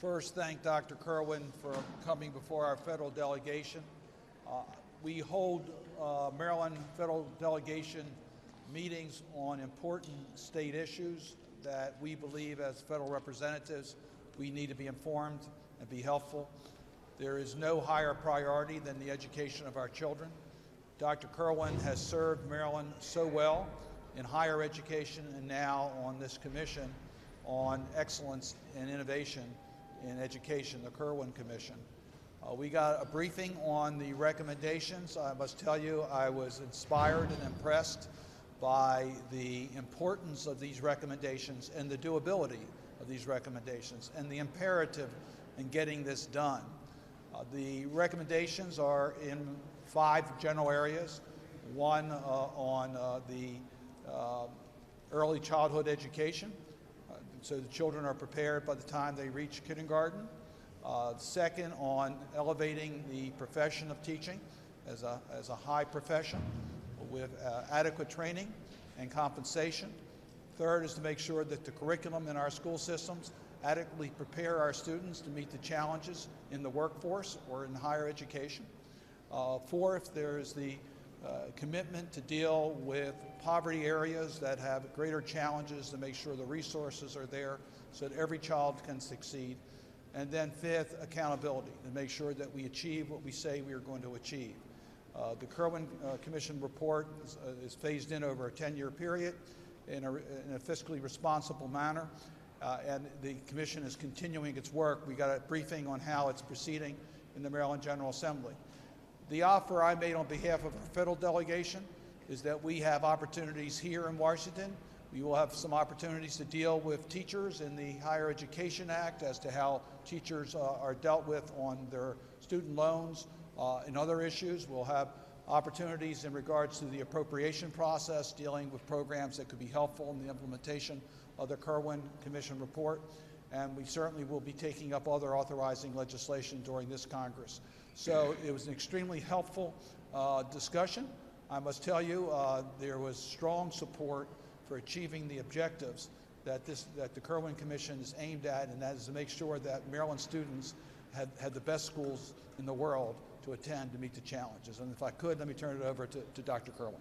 first thank Dr. Kirwan for coming before our federal delegation. We hold Maryland federal delegation meetings on important state issues that we believe as federal representatives we need to be informed and be helpful. There is no higher priority than the education of our children. Dr. Kirwan has served Maryland so well in higher education and now on this commission on excellence and innovation in education, the Kirwan Commission. We got a briefing on the recommendations. I must tell you, I was inspired and impressed by the importance of these recommendations and the doability of these recommendations and the imperative in getting this done. The recommendations are in 5 general areas. One on the early childhood education, so the children are prepared by the time they reach kindergarten. Second, on elevating the profession of teaching as a high profession with adequate training and compensation. Third is to make sure that the curriculum in our school systems adequately prepare our students to meet the challenges in the workforce or in higher education. Fourth, there is the commitment to deal with poverty areas that have greater challenges to make sure the resources are there so that every child can succeed. And then fifth, accountability, to make sure that we achieve what we say we are going to achieve. The Kirwan Commission report is phased in over a 10-year period in a fiscally responsible manner, and the Commission is continuing its work. We got a briefing on how it's proceeding in the Maryland General Assembly. The offer I made on behalf of our federal delegation is that we have opportunities here in Washington. We will have some opportunities to deal with teachers in the Higher Education Act as to how teachers are dealt with on their student loans and other issues. We'll have opportunities in regards to the appropriation process, dealing with programs that could be helpful in the implementation of the Kirwan Commission report. And we certainly will be taking up other authorizing legislation during this Congress. So it was an extremely helpful discussion. I must tell you, there was strong support for achieving the objectives that the Kirwan Commission is aimed at, and that is to make sure that Maryland students had the best schools in the world to attend to meet the challenges. And if I could, let me turn it over to Dr. Kirwan.